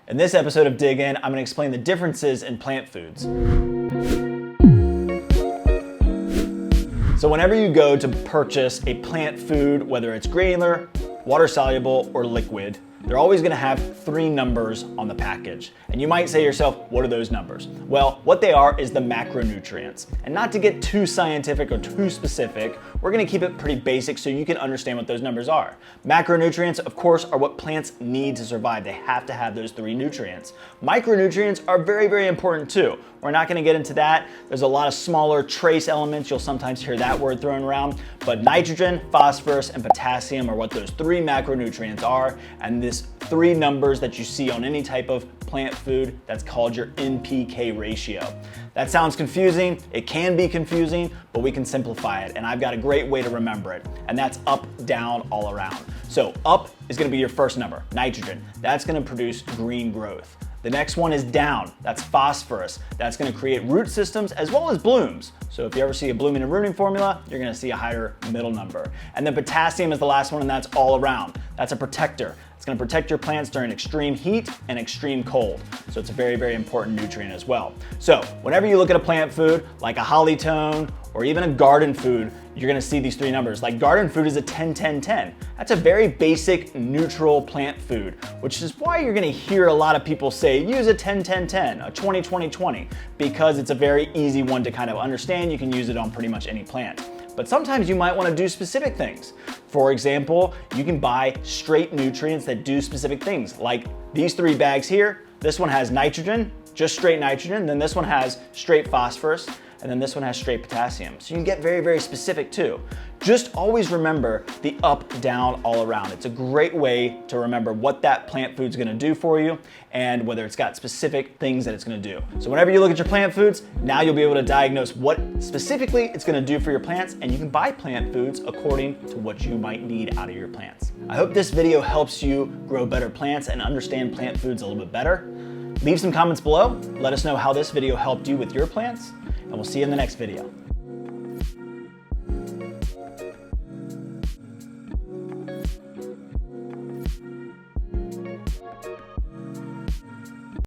In this episode of Dig In, I'm going to explain the differences in plant foods. So whenever you go to purchase a plant food, whether it's granular, water soluble, or liquid, they're always going to have 3 numbers on the package. And you might say to yourself, what are those numbers? Well, what they are is the macronutrients. And not to get too scientific or too specific, we're going to keep it pretty basic so you can understand what those numbers are. Macronutrients, of course, are what plants need to survive. They have to have those 3 nutrients. Micronutrients are very, very important too. We're not going to get into that. There's a lot of smaller trace elements. You'll sometimes hear that word thrown around. But nitrogen, phosphorus, and potassium are what those 3 macronutrients are. And this 3 numbers that you see on any type of plant food, that's called your NPK ratio. That sounds confusing. It can be confusing, but we can simplify it. And I've got a great way to remember it. And that's up, down, all around. So up is going to be your first number, nitrogen. That's going to produce green growth. The next one is down, that's phosphorus. That's gonna create root systems as well as blooms. So if you ever see a blooming and rooting formula, you're gonna see a higher middle number. And then potassium is the last one, and that's all around. That's a protector. It's gonna protect your plants during extreme heat and extreme cold. So it's a very, very important nutrient as well. So whenever you look at a plant food, like a hollytone or even a garden food, you're gonna see these 3 numbers. Like garden food is a 10-10-10. That's a very basic neutral plant food, which is why you're gonna hear a lot of people say, use a 10-10-10, a 20-20-20, because it's a very easy one to kind of understand. You can use it on pretty much any plant. But sometimes you might wanna do specific things. For example, you can buy straight nutrients that do specific things, like these 3 bags here. This one has nitrogen, just straight nitrogen, then this one has straight phosphorus, and then this one has straight potassium. So you can get very, very specific too. Just always remember the up, down, all around. It's a great way to remember what that plant food's gonna do for you and whether it's got specific things that it's gonna do. So whenever you look at your plant foods, now you'll be able to diagnose what specifically it's gonna do for your plants, and you can buy plant foods according to what you might need out of your plants. I hope this video helps you grow better plants and understand plant foods a little bit better. Leave some comments below. Let us know how this video helped you with your plants, and we'll see you in the next video.